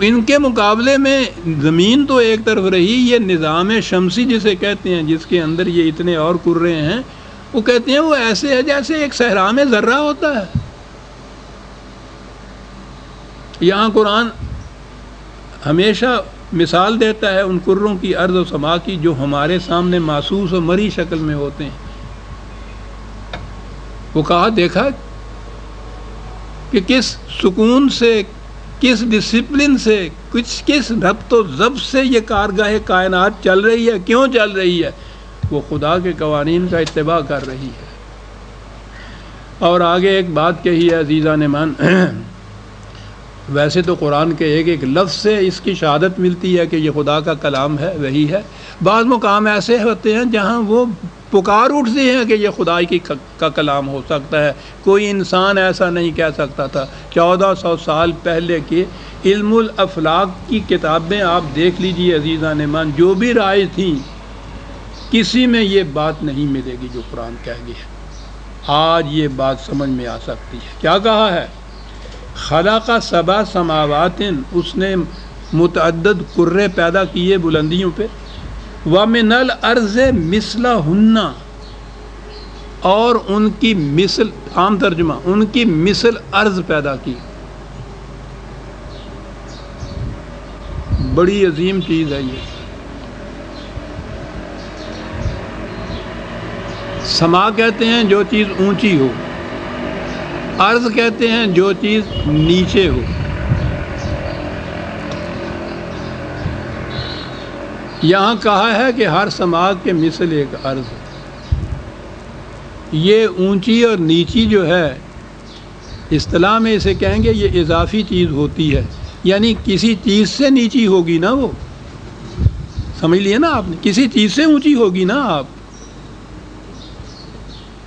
ان کے مقابلے میں زمین تو ایک طرف رہی، یہ نظام شمسی جسے کہتے ہیں، جس کے اندر یہ اتنے اور کرے ہیں، وہ کہتے ہیں وہ ایسے ہے جیسے ایک صحرا میں ذرہ ہوتا ہے۔ یہاں قرآن ہمیشہ مثال دیتا ہے ان کروں کی، ارض و سما کی، جو ہمارے سامنے محسوس و مری شکل میں ہوتے ہیں۔ وہ کہا دیکھا کہ کس سکون سے، کس ڈسپلن سے، کس ربط و ضبط سے یہ کارگاہ کائنات چل رہی ہے۔ کیوں چل رہی ہے؟ وہ خدا کے قوانین کا اتباع کر رہی ہے۔ اور آگے ایک بات کہی ہے عزیزان من، ویسے تو قرآن کے ایک ایک لفظ سے اس کی شہادت ملتی ہے کہ یہ خدا کا کلام ہے، وہی ہے۔ بعض مقام ایسے ہوتے ہیں جہاں وہ پکار اٹھتے ہیں کہ یہ خدا کا کلام ہو سکتا ہے، کوئی انسان ایسا نہیں کہہ سکتا تھا۔ 1400 سال پہلے کے علم الافلاک کی کتابیں آپ دیکھ لیجئے عزیزان من، جو بھی رائے تھیں کسی میں یہ بات نہیں ملے گی جو قرآن کہہ گیا۔ آج یہ بات سمجھ میں آ سکتی ہے۔ کیا کہا ہے؟ خلق سبع سماوات، اس نے متعدد کرے پیدا کیے بلندیوں پہ، وَمِنَ الْأَرْضِ مِثْلَهُنَّ، اور ان کی مثل، عام ترجمہ، ان کی مثل ارض پیدا کی۔ بڑی عظیم چیز ہے یہ۔ سما کہتے ہیں جو چیز اونچی ہو، ارض کہتے ہیں جو چیز نیچے ہو۔ یہاں کہا ہے کہ ہر سما کے مثل ایک ارض ہے۔ یہ اونچی اور نیچی جو ہے، اصطلاح میں اسے کہیں گے یہ اضافی چیز ہوتی ہے، یعنی کسی چیز سے نیچی ہوگی نا، وہ سمجھ لیے نا آپ نے، کسی چیز سے اونچی ہوگی نا۔ آپ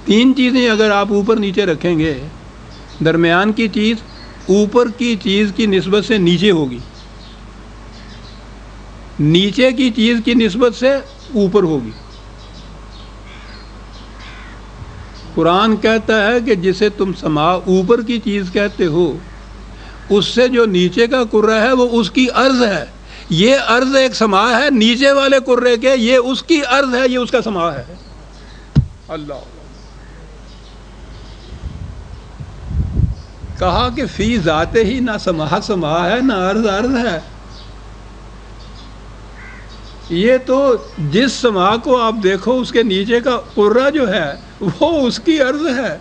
تین چیزیں اگر آپ اوپر نیچے رکھیں گے، درمیان کی چیز اوپر کی چیز کی نسبت سے نیچے ہوگی، نیچے کی چیز کی نسبت سے اوپر ہوگی۔ قرآن کہتا ہے کہ جسے تم سما اوپر کی چیز کہتے ہو، اس سے جو نیچے کا کرہ ہے وہ اس کی عرض ہے۔ یہ عرض ایک سما ہے نیچے والے کرے کے، یہ اس کی عرض ہے، یہ اس کا سما ہے۔ اللہ کہا کہ فی ذات ہی نہ سما سما ہے، نہ عرض عرض ہے۔ یہ تو جس سما کو آپ دیکھو اس کے نیچے کا کرہ جو ہے وہ اس کی عرض ہے،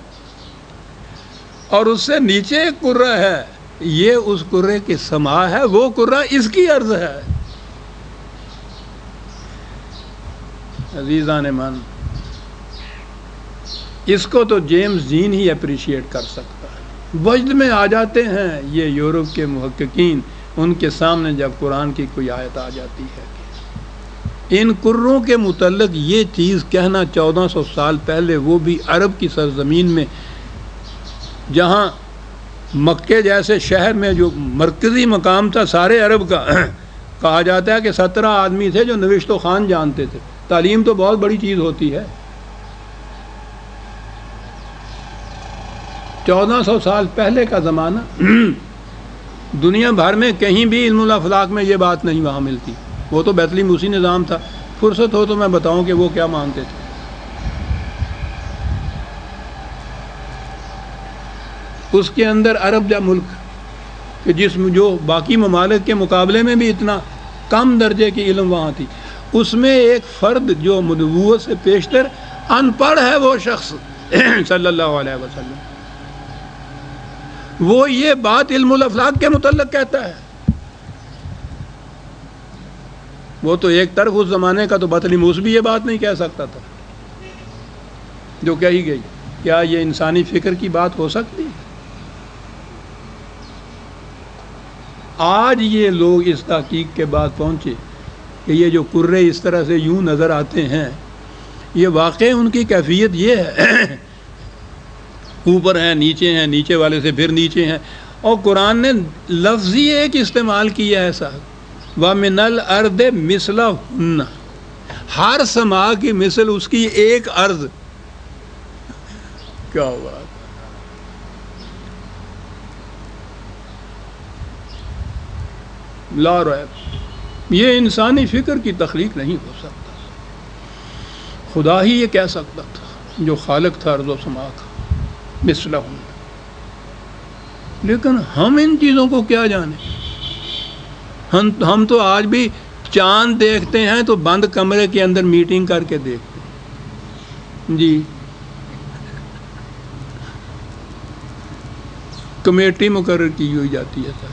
اور اس سے نیچے ایک کرہ ہے، یہ اس کرے کی سما ہے، وہ کرہ اس کی عرض ہے۔ عزیزان من، اس کو تو جیمز جین ہی اپریشیٹ کر سکتا ہے۔ وجد میں آ جاتے ہیں یہ یورپ کے محققین، ان کے سامنے جب قرآن کی کوئی آیت آ جاتی ہے۔ ان کروں کے متعلق یہ چیز کہنا 1400 سال پہلے، وہ بھی عرب کی سرزمین میں، جہاں مکے جیسے شہر میں جو مرکزی مقام تھا سارے عرب کا، کہا جاتا ہے کہ 17 آدمی تھے جو نوشت و خوان جانتے تھے۔ تعلیم تو بہت بڑی چیز ہوتی ہے۔ 1400 سال پہلے کا زمانہ، دنیا بھر میں کہیں بھی علم الافلاک میں یہ بات نہیں وہاں ملتی۔ وہ تو بیت الموسی نظام تھا۔ فرصت ہو تو میں بتاؤں کہ وہ کیا مانتے تھے۔ اس کے اندر عرب کا ملک کہ جو باقی ممالک کے مقابلے میں بھی اتنا کم درجے کی علم وہاں تھی، اس میں ایک فرد جو نبوت سے پیشتر ان پڑھ ہے، وہ شخص صلی اللہ علیہ وسلم، وہ یہ بات علم الافلاک کے متعلق کہتا ہے۔ وہ تو ایک طرف اس زمانے کا تو بطلیموس بھی یہ بات نہیں کہہ سکتا تھا جو کہی گئی۔ کیا یہ انسانی فکر کی بات ہو سکتی؟ آج یہ لوگ اس تحقیق کے بعد پہنچے کہ یہ جو کرے اس طرح سے یوں نظر آتے ہیں، یہ واقع ان کی کیفیت یہ ہے، اوپر ہیں، نیچے ہیں، نیچے والے سے پھر نیچے ہیں۔ اور قرآن نے لفظ ہی ایک استعمال کیا ہے صاحب، وَمِنَ الْأَرْضِ مِثْلَهُنَّ، ہر سما کی مثل اس کی ایک عرض۔ کیا بات! لا ریب، یہ انسانی فکر کی تخلیق نہیں ہو سکتا، خدا ہی یہ کہہ سکتا تھا جو خالق تھا ارض و سما کا، مثلہم۔ لیکن ہم ان چیزوں کو کیا جانیں، ہم تو آج بھی چاند دیکھتے ہیں تو بند کمرے کے اندر میٹنگ کر کے دیکھتے ہیں جی، کمیٹی مقرر کی ہوئی جاتی ہے سر۔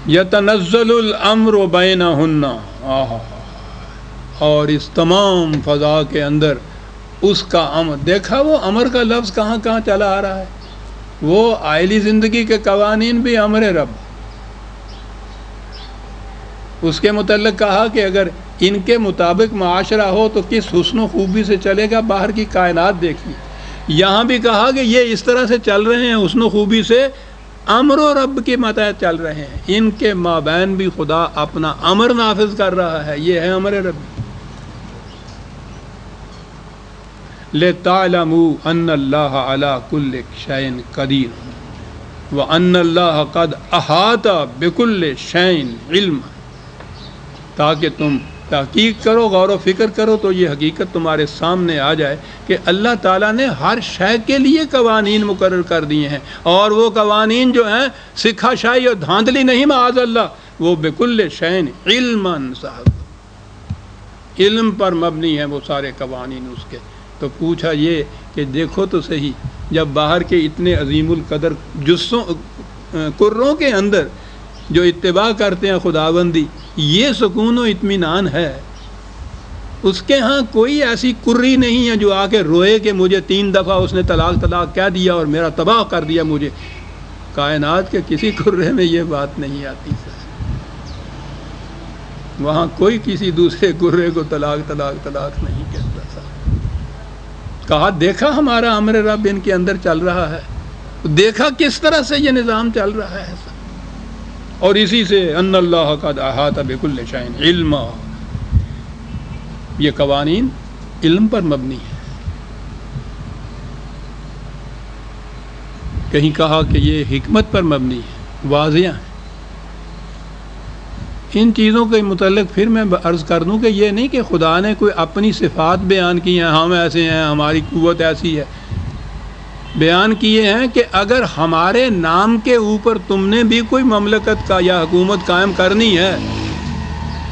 یتنزل الامر بینہن، اور اس تمام فضا کے اندر اس کا امر، دیکھا وہ امر کا لفظ کہاں کہاں چلا آ رہا ہے، وہ آئلی زندگی کے قوانین بھی امر رب، اس کے متعلق کہا کہ اگر ان کے مطابق معاشرہ ہو تو کس حسن و خوبی سے چلے گا، باہر کی کائنات دیکھیے۔ یہاں بھی کہا کہ یہ اس طرح سے چل رہے ہیں حسن و خوبی سے، امر و رب کے ماتحت چل رہے ہیں، ان کے مابین بھی خدا اپنا امر نافذ کر رہا ہے، یہ ہے امر رب۔ لِتَعْلَمُوا أَنَّ اللَّهَ عَلَى كُلِّ شَيْءٍ قَدِيرٌ وَأَنَّ اللَّهَ قَدْ أَحَاطَ بِكُلِّ شَيْءٍ عِلْمًا، تاکہ تم تحقیق کرو، غور و فکر کرو تو یہ حقیقت تمہارے سامنے آ جائے کہ اللہ تعالیٰ نے ہر شے کے لیے قوانین مقرر کر دیے ہیں، اور وہ قوانین جو ہیں سکھا شاہی اور دھاندلی نہیں، معاذ اللہ، وہ بِكُلِّ شَيْءٍ عِلْمًا صاحب، علم پر مبنی ہیں وہ سارے قوانین اس کے۔ تو پوچھا یہ کہ دیکھو تو صحیح، جب باہر کے اتنے عظیم القدر جسوں کروں کے اندر جو اتباع کرتے ہیں خداوندی، یہ سکون و اطمینان ہے، اس کے ہاں کوئی ایسی کری نہیں ہے جو آ کے روئے کہ مجھے 3 دفعہ اس نے طلاق طلاق کہہ دیا اور میرا تباہ کر دیا مجھے۔ کائنات کے کسی کرے میں یہ بات نہیں آتی سر، وہاں کوئی کسی دوسرے کرے کو طلاق طلاق طلاق نہیں کہتا سر۔ کہا دیکھا ہمارا امر رب ان کے اندر چل رہا ہے، دیکھا کس طرح سے یہ نظام چل رہا ہے سر، اور اسی سے ان اللہ قد احاط بکل شیء علما، یہ قوانین علم پر مبنی ہے۔ کہیں کہا کہ یہ حکمت پر مبنی ہے، واضح ہے۔ ان چیزوں کے متعلق پھر میں عرض کر دوں کہ یہ نہیں کہ خدا نے کوئی اپنی صفات بیان کی ہیں، ہم ایسے ہیں، ہماری قوت ایسی ہے، بیان کیے ہیں کہ اگر ہمارے نام کے اوپر تم نے بھی کوئی مملکت کا یا حکومت قائم کرنی ہے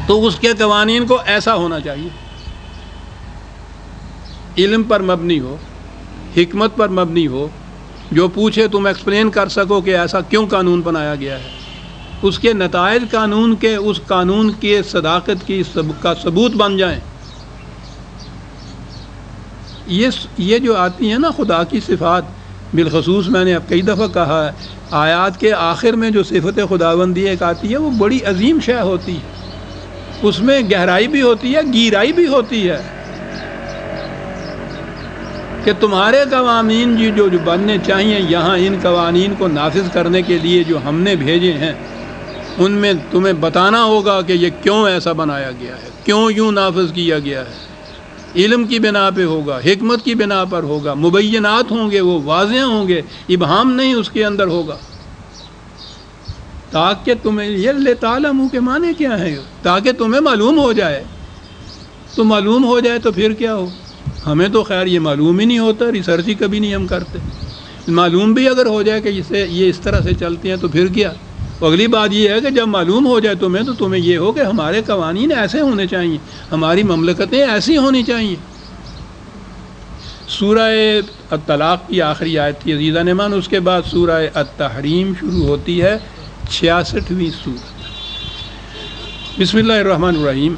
تو اس کے قوانین کو ایسا ہونا چاہیے، علم پر مبنی ہو، حکمت پر مبنی ہو، جو پوچھے تم ایکسپلین کر سکو کہ ایسا کیوں قانون بنایا گیا ہے، اس کے نتائج قانون کے، اس قانون کی صداقت کی کا ثبوت بن جائیں۔ یہ جو آتی ہیں نا خدا کی صفات، بالخصوص میں نے اب کئی دفعہ کہا ہے، آیات کے آخر میں جو صفت خداوندی ایک آتی ہے وہ بڑی عظیم شے ہوتی ہے، اس میں گہرائی بھی ہوتی ہے، گہرائی بھی ہوتی ہے، کہ تمہارے قوانین جو بننے چاہیے یہاں، ان قوانین کو نافذ کرنے کے لیے جو ہم نے بھیجے ہیں، ان میں تمہیں بتانا ہوگا کہ یہ کیوں ایسا بنایا گیا ہے، کیوں یوں نافذ کیا گیا ہے، علم کی بنا پہ ہوگا، حکمت کی بنا پر ہوگا، مبینات ہوں گے، وہ واضح ہوں گے، ابہام نہیں اس کے اندر ہوگا، تاکہ تمہیں یہ لِتَعْلَمُوا کے معنی کیا ہے، تاکہ تمہیں معلوم ہو جائے۔ تو معلوم ہو جائے تو پھر کیا ہو، ہمیں تو خیر یہ معلوم ہی نہیں ہوتا، ریسرچ ہی کبھی نہیں ہم کرتے، معلوم بھی اگر ہو جائے کہ یہ اس طرح سے چلتی ہیں تو پھر کیا۔ اگلی بات یہ ہے کہ جب معلوم ہو جائے تمہیں تو تمہیں یہ ہو کہ ہمارے قوانین ایسے ہونے چاہیے، ہماری مملکتیں ایسی ہونی چاہیے۔ سورہ الطلاق کی آخری آیت تھی عزیزان امان، اس کے بعد سورہ التحریم شروع ہوتی ہے، 66ویں سورت۔ بسم اللہ الرحمن الرحیم۔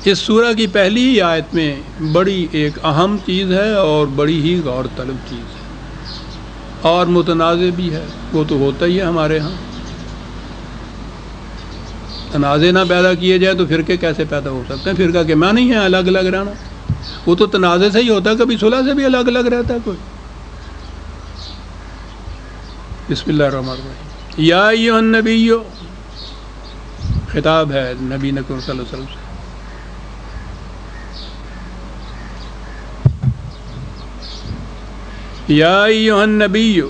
اس سورہ کی پہلی ہی آیت میں بڑی ایک اہم چیز ہے اور بڑی ہی غور طلب چیز ہے، اور متنازع بھی ہے، وہ تو ہوتا ہی ہے ہمارے ہاں، تنازع نہ پیدا کیے جائے تو فرقے کیسے پیدا ہو سکتے ہیں؟ فرقہ کے معنی ہے الگ الگ رہنا، وہ تو تنازع سے ہی ہوتا ہے، کبھی صلح سے بھی الگ الگ رہتا ہے کوئی۔ بسم اللہ الرحمن الرحیم۔ یا ایھا النبی، خطاب ہے نبی نبی صلی اللہ علیہ وسلم سے، یا ایھا النبی